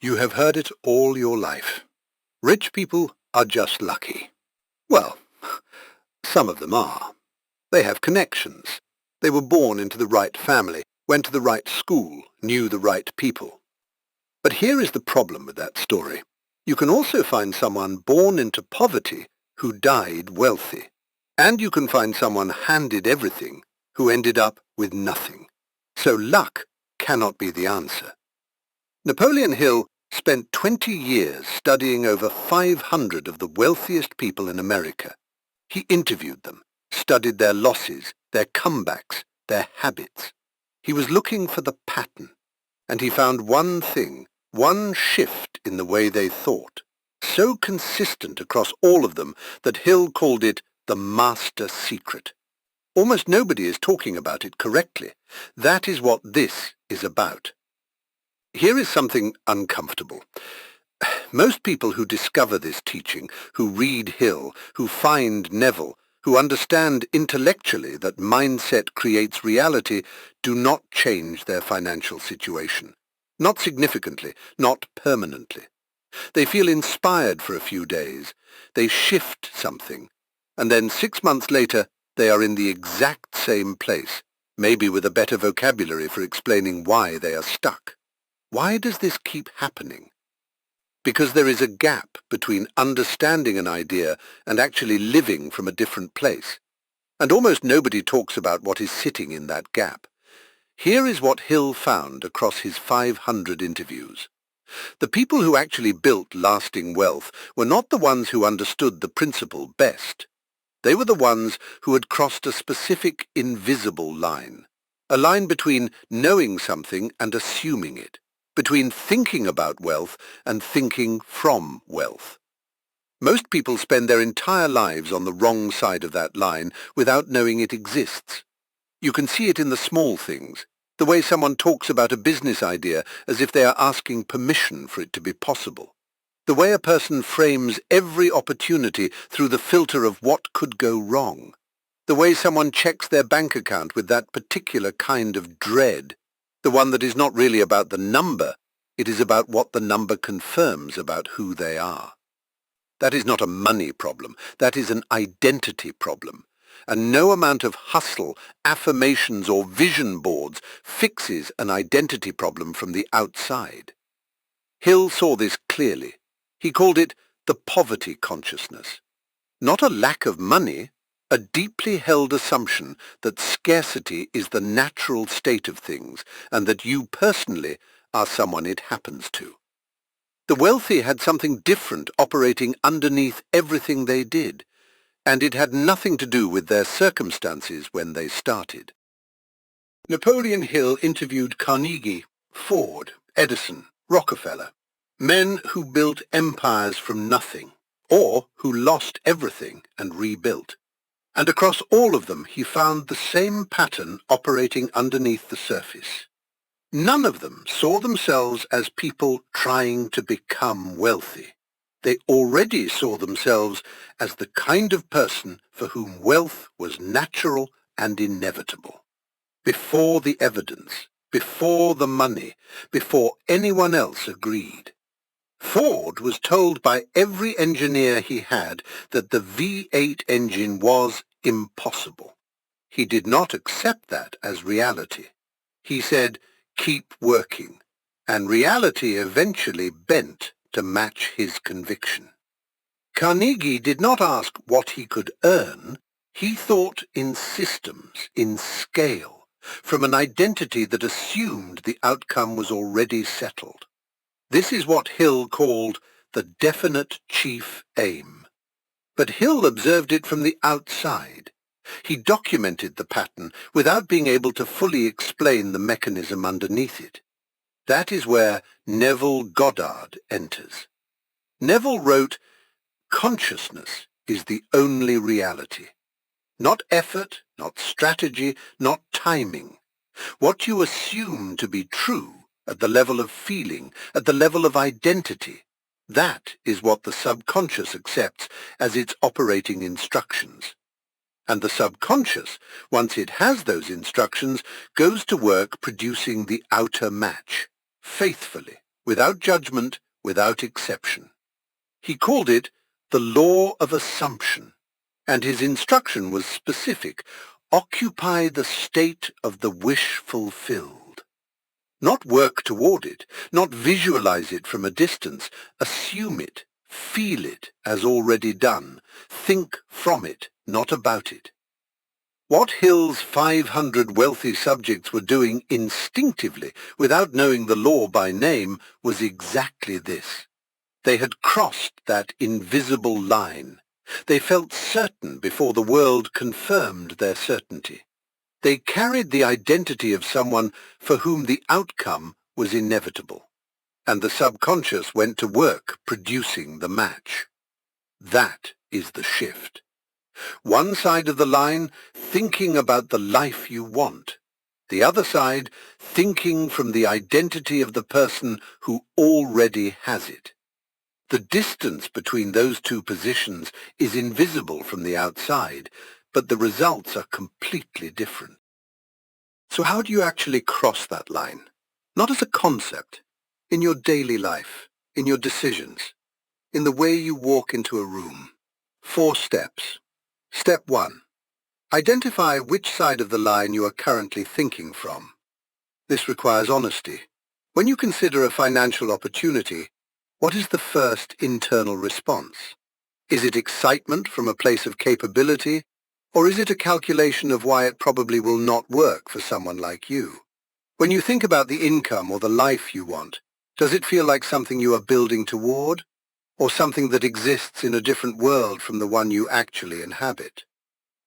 You have heard it all your life. Rich people are just lucky. Well, some of them are. They have connections. They were born into the right family, went to the right school, knew the right people. But here is the problem with that story. You can also find someone born into poverty who died wealthy. And you can find someone handed everything who ended up with nothing. So luck cannot be the answer. Napoleon Hill spent 20 years studying over 500 of the wealthiest people in America. He interviewed them, studied their losses, their comebacks, their habits. He was looking for the pattern, and he found one thing, one shift in the way they thought, so consistent across all of them that Hill called it the master secret. Almost nobody is talking about it correctly. That is what this is about. Here is something uncomfortable. Most people who discover this teaching, who read Hill, who find Neville, who understand intellectually that mindset creates reality, do not change their financial situation. Not significantly, not permanently. They feel inspired for a few days. They shift something. And then 6 months later, they are in the exact same place, maybe with a better vocabulary for explaining why they are stuck. Why does this keep happening? Because there is a gap between understanding an idea and actually living from a different place. And almost nobody talks about what is sitting in that gap. Here is what Hill found across his 500 interviews. The people who actually built lasting wealth were not the ones who understood the principle best. They were the ones who had crossed a specific invisible line, a line between knowing something and assuming it, between thinking about wealth and thinking from wealth. Most people spend their entire lives on the wrong side of that line without knowing it exists. You can see it in the small things, the way someone talks about a business idea as if they are asking permission for it to be possible. The way a person frames every opportunity through the filter of what could go wrong. The way someone checks their bank account with that particular kind of dread. The one that is not really about the number, it is about what the number confirms about who they are. That is not a money problem, that is an identity problem. And no amount of hustle, affirmations or vision boards fixes an identity problem from the outside. Hill saw this clearly. He called it the poverty consciousness. Not a lack of money, a deeply held assumption that scarcity is the natural state of things and that you personally are someone it happens to. The wealthy had something different operating underneath everything they did, and it had nothing to do with their circumstances when they started. Napoleon Hill interviewed Carnegie, Ford, Edison, Rockefeller, men who built empires from nothing, or who lost everything and rebuilt. And across all of them he found the same pattern operating underneath the surface. None of them saw themselves as people trying to become wealthy. They already saw themselves as the kind of person for whom wealth was natural and inevitable. Before the evidence, before the money, before anyone else agreed. Ford was told by every engineer he had that the V8 engine was impossible. He did not accept that as reality. He said, "Keep working," and reality eventually bent to match his conviction. Carnegie did not ask what he could earn. He thought in systems, in scale, from an identity that assumed the outcome was already settled. This is what Hill called the definite chief aim. But Hill observed it from the outside. He documented the pattern without being able to fully explain the mechanism underneath it. That is where Neville Goddard enters. Neville wrote, "Consciousness is the only reality. Not effort, not strategy, not timing. What you assume to be true at the level of feeling, at the level of identity, that is what the subconscious accepts as its operating instructions. And the subconscious, once it has those instructions, goes to work producing the outer match, faithfully, without judgment, without exception. He called it the law of assumption, and his instruction was specific: occupy the state of the wish fulfilled. Not work toward it, not visualize it from a distance. Assume it, feel it as already done. Think from it, not about it. What Hill's 500 wealthy subjects were doing instinctively, without knowing the law by name, was exactly this. They had crossed that invisible line. They felt certain before the world confirmed their certainty. They carried the identity of someone for whom the outcome was inevitable, and the subconscious went to work producing the match. That is the shift. One side of the line, thinking about the life you want. The other side, thinking from the identity of the person who already has it. The distance between those two positions is invisible from the outside, but the results are completely different. So how do you actually cross that line? Not as a concept, in your daily life, in your decisions, in the way you walk into a room. 4 steps. Step 1. Identify which side of the line you are currently thinking from. This requires honesty. When you consider a financial opportunity, what is the first internal response? Is it excitement from a place of capability, or is it a calculation of why it probably will not work for someone like you? When you think about the income or the life you want, does it feel like something you are building toward, or something that exists in a different world from the one you actually inhabit?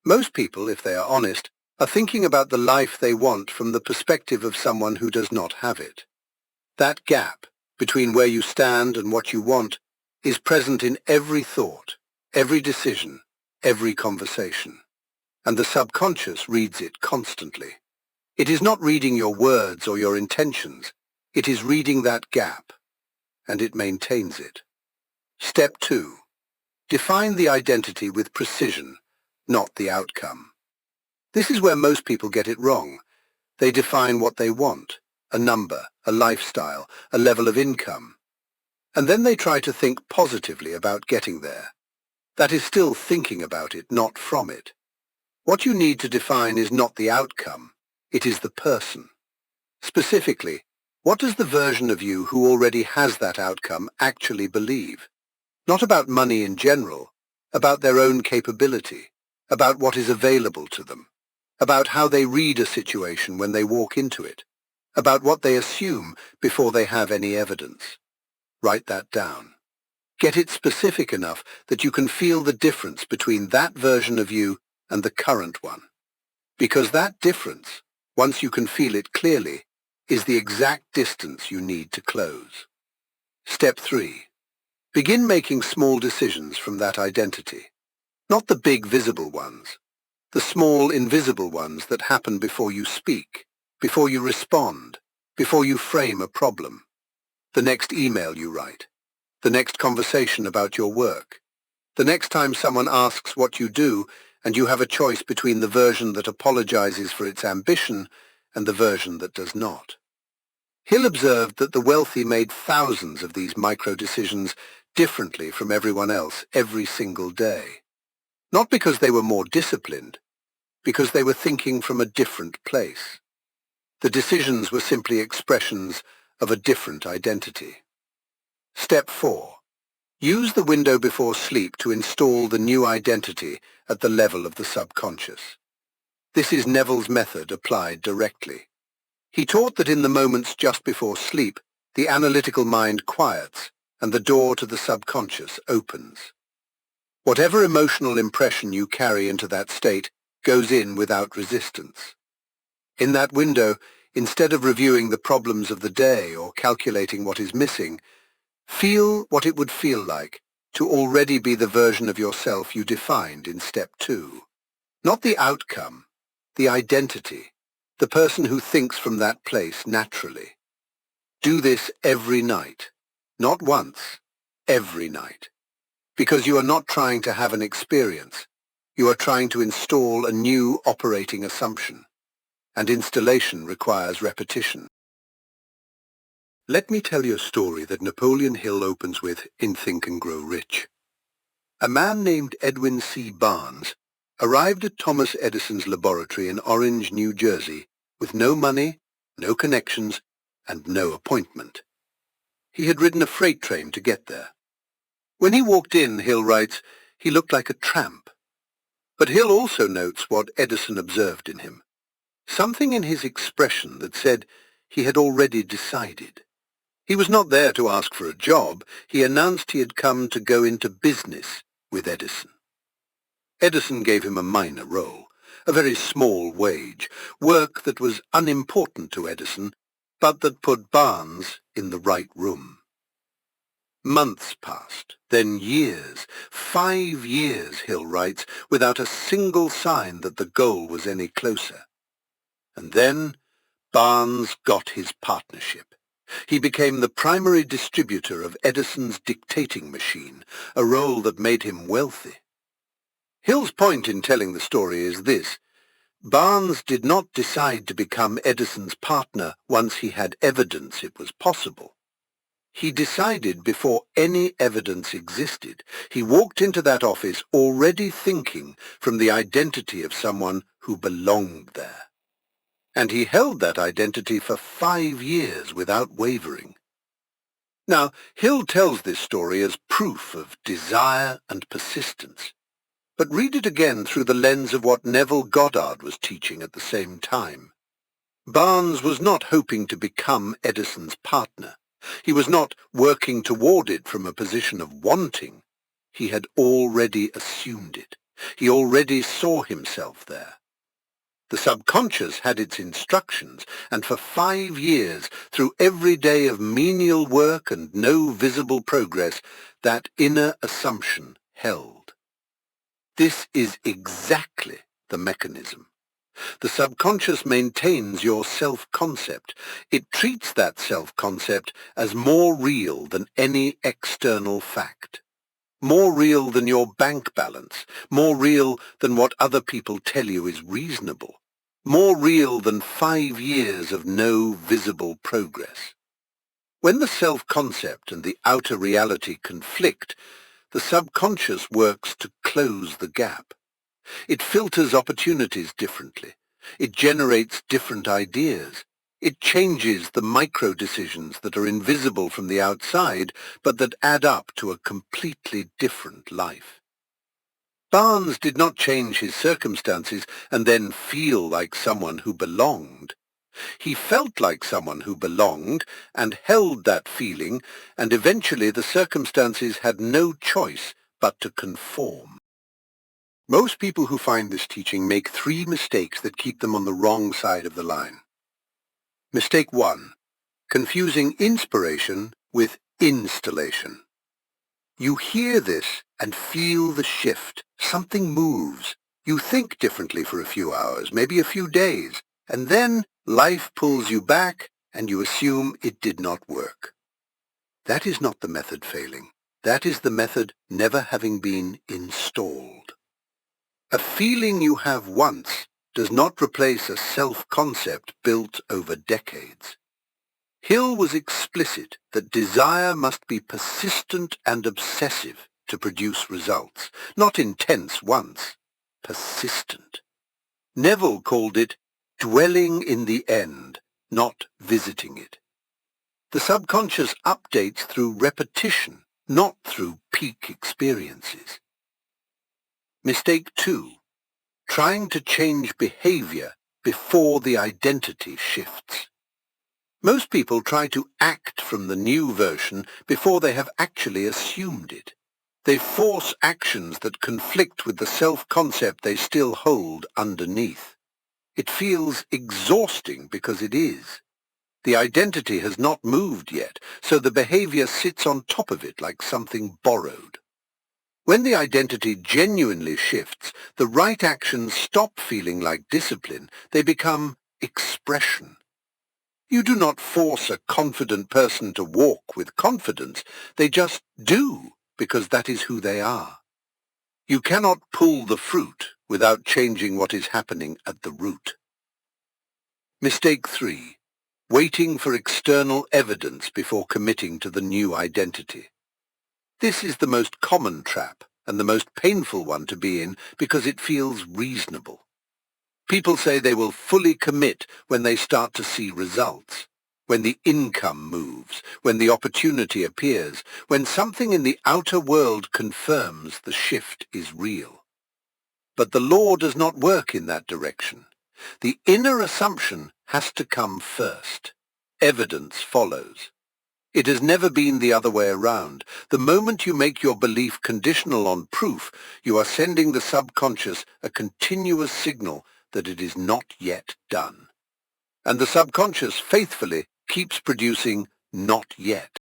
Most people, if they are honest, are thinking about the life they want from the perspective of someone who does not have it. That gap between where you stand and what you want is present in every thought, every decision, every conversation. And the subconscious reads it constantly. It is not reading your words or your intentions. It is reading that gap, and it maintains it. Step 2. Define the identity with precision, not the outcome. This is where most people get it wrong. They define what they want, a number, a lifestyle, a level of income. And then they try to think positively about getting there. That is still thinking about it, not from it. What you need to define is not the outcome, it is the person. Specifically, what does the version of you who already has that outcome actually believe? Not about money in general, about their own capability, about what is available to them, about how they read a situation when they walk into it, about what they assume before they have any evidence. Write that down. Get it specific enough that you can feel the difference between that version of you and the current one. Because that difference, once you can feel it clearly, is the exact distance you need to close. Step 3. Begin making small decisions from that identity. Not the big visible ones. The small invisible ones that happen before you speak, before you respond, before you frame a problem. The next email you write. The next conversation about your work. The next time someone asks what you do and you have a choice between the version that apologizes for its ambition and the version that does not. Hill observed that the wealthy made thousands of these micro-decisions differently from everyone else every single day. Not because they were more disciplined, because they were thinking from a different place. The decisions were simply expressions of a different identity. Step 4. Use the window before sleep to install the new identity at the level of the subconscious. This is Neville's method applied directly. He taught that in the moments just before sleep, the analytical mind quiets and the door to the subconscious opens. Whatever emotional impression you carry into that state goes in without resistance. In that window, instead of reviewing the problems of the day or calculating what is missing, feel what it would feel like to already be the version of yourself you defined in step 2. Not the outcome, the identity, the person who thinks from that place naturally. Do this every night, not once, every night. Because you are not trying to have an experience, you are trying to install a new operating assumption, and installation requires repetition. Let me tell you a story that Napoleon Hill opens with in Think and Grow Rich. A man named Edwin C. Barnes arrived at Thomas Edison's laboratory in Orange, New Jersey, with no money, no connections, and no appointment. He had ridden a freight train to get there. When he walked in, Hill writes, he looked like a tramp. But Hill also notes what Edison observed in him. Something in his expression that said he had already decided. He was not there to ask for a job. He announced he had come to go into business with Edison. Edison gave him a minor role, a very small wage, work that was unimportant to Edison, but that put Barnes in the right room. Months passed, then years, 5 years, Hill writes, without a single sign that the goal was any closer. And then Barnes got his partnership. He became the primary distributor of Edison's dictating machine, a role that made him wealthy. Hill's point in telling the story is this. Barnes did not decide to become Edison's partner once he had evidence it was possible. He decided before any evidence existed. He walked into that office already thinking from the identity of someone who belonged there. And he held that identity for 5 years without wavering. Now, Hill tells this story as proof of desire and persistence. But read it again through the lens of what Neville Goddard was teaching at the same time. Barnes was not hoping to become Edison's partner. He was not working toward it from a position of wanting. He had already assumed it. He already saw himself there. The subconscious had its instructions, and for 5 years, through every day of menial work and no visible progress, that inner assumption held. This is exactly the mechanism. The subconscious maintains your self-concept. It treats that self-concept as more real than any external fact. More real than your bank balance, more real than what other people tell you is reasonable, more real than 5 years of no visible progress. When the self-concept and the outer reality conflict, the subconscious works to close the gap. It filters opportunities differently. It generates different ideas. It changes the micro-decisions that are invisible from the outside, but that add up to a completely different life. Barnes did not change his circumstances and then feel like someone who belonged. He felt like someone who belonged and held that feeling, and eventually the circumstances had no choice but to conform. Most people who find this teaching make 3 mistakes that keep them on the wrong side of the line. Mistake 1. Confusing inspiration with installation. You hear this and feel the shift. Something moves. You think differently for a few hours, maybe a few days, and then life pulls you back and you assume it did not work. That is not the method failing. That is the method never having been installed. A feeling you have once does not replace a self-concept built over decades. Hill was explicit that desire must be persistent and obsessive to produce results, not intense once, persistent. Neville called it dwelling in the end, not visiting it. The subconscious updates through repetition, not through peak experiences. Mistake 2. Trying to change behavior before the identity shifts. Most people try to act from the new version before they have actually assumed it. They force actions that conflict with the self-concept they still hold underneath. It feels exhausting because it is. The identity has not moved yet, so the behavior sits on top of it like something borrowed. When the identity genuinely shifts, the right actions stop feeling like discipline. They become expression. You do not force a confident person to walk with confidence. They just do, because that is who they are. You cannot pull the fruit without changing what is happening at the root. Mistake 3. waiting for external evidence before committing to the new identity. This is the most common trap and the most painful one to be in because it feels reasonable. People say they will fully commit when they start to see results, when the income moves, when the opportunity appears, when something in the outer world confirms the shift is real. But the law does not work in that direction. The inner assumption has to come first. Evidence follows. It has never been the other way around. The moment you make your belief conditional on proof, you are sending the subconscious a continuous signal that it is not yet done. And the subconscious faithfully keeps producing not yet.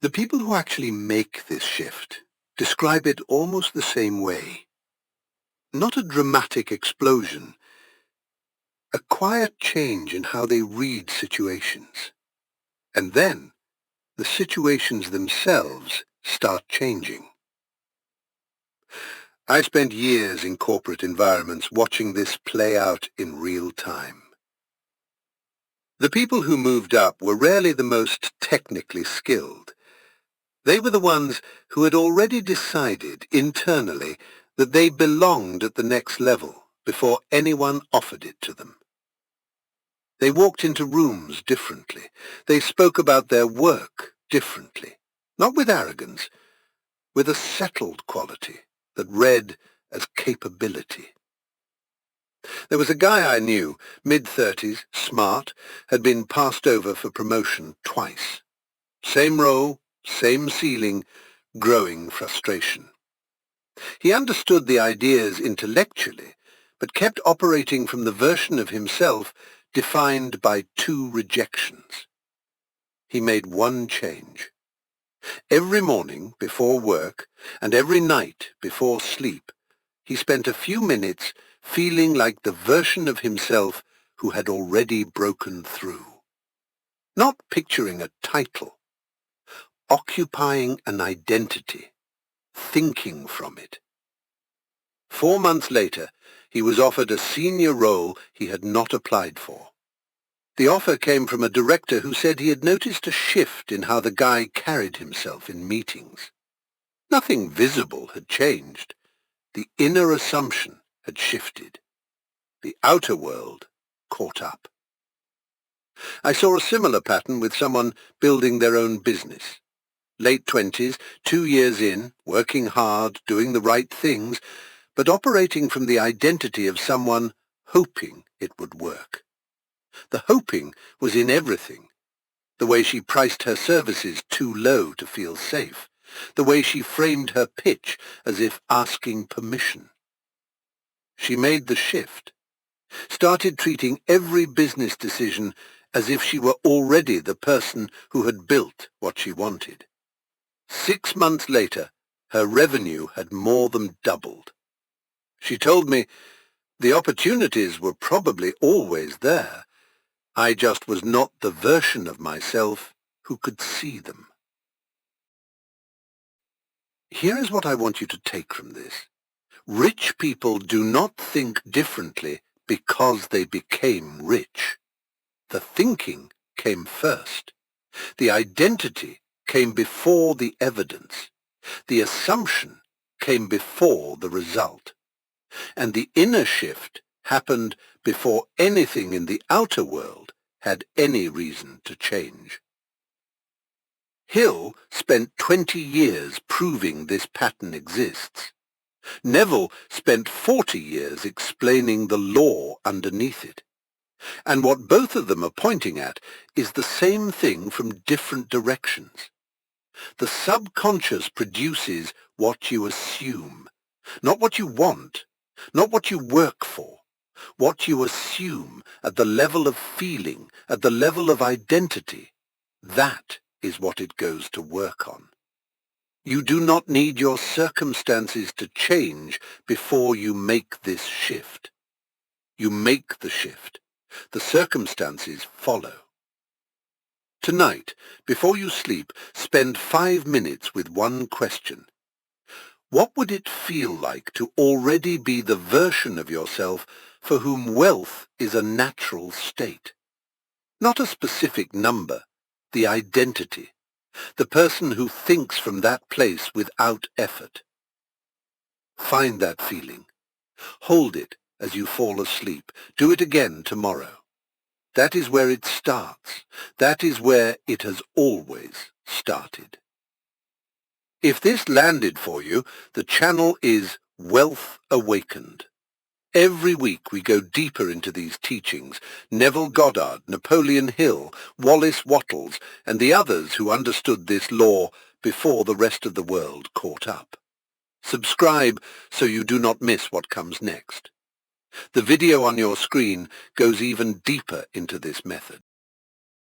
The people who actually make this shift describe it almost the same way. Not a dramatic explosion, a quiet change in how they read situations. And then the situations themselves start changing. I spent years in corporate environments watching this play out in real time. The people who moved up were rarely the most technically skilled. They were the ones who had already decided internally that they belonged at the next level before anyone offered it to them. They walked into rooms differently. They spoke about their work differently, not with arrogance, with a settled quality that read as capability. There was a guy I knew, mid-30s, smart, had been passed over for promotion twice. Same role, same ceiling, growing frustration. He understood the ideas intellectually, but kept operating from the version of himself defined by 2 rejections. He made one change. Every morning before work and every night before sleep, he spent a few minutes feeling like the version of himself who had already broken through. Not picturing a title, occupying an identity, thinking from it. 4 months later, he was offered a senior role he had not applied for. The offer came from a director who said he had noticed a shift in how the guy carried himself in meetings. Nothing visible had changed. The inner assumption had shifted. The outer world caught up. I saw a similar pattern with someone building their own business. Late 20s, 2 years in, working hard, doing the right things, but operating from the identity of someone hoping it would work. The hoping was in everything. The way she priced her services too low to feel safe. The way she framed her pitch as if asking permission. She made the shift, started treating every business decision as if she were already the person who had built what she wanted. 6 months later, her revenue had more than doubled. She told me, the opportunities were probably always there. I just was not the version of myself who could see them. Here is what I want you to take from this. Rich people do not think differently because they became rich. The thinking came first. The identity came before the evidence. The assumption came before the result. And the inner shift happened before anything in the outer world had any reason to change. Hill spent 20 years proving this pattern exists. Neville spent 40 years explaining the law underneath it. And what both of them are pointing at is the same thing from different directions. The subconscious produces what you assume, not what you want, not what you work for, what you assume at the level of feeling, at the level of identity. That is what it goes to work on. You do not need your circumstances to change before you make this shift. You make the shift. The circumstances follow. Tonight, before you sleep, spend 5 minutes with one question. What would it feel like to already be the version of yourself for whom wealth is a natural state? Not a specific number, the identity. The person who thinks from that place without effort. Find that feeling. Hold it as you fall asleep. Do it again tomorrow. That is where it starts. That is where it has always started. If this landed for you, the channel is Wealth Awakened. Every week we go deeper into these teachings. Neville Goddard, Napoleon Hill, Wallace Wattles, and the others who understood this law before the rest of the world caught up. Subscribe so you do not miss what comes next. The video on your screen goes even deeper into this method.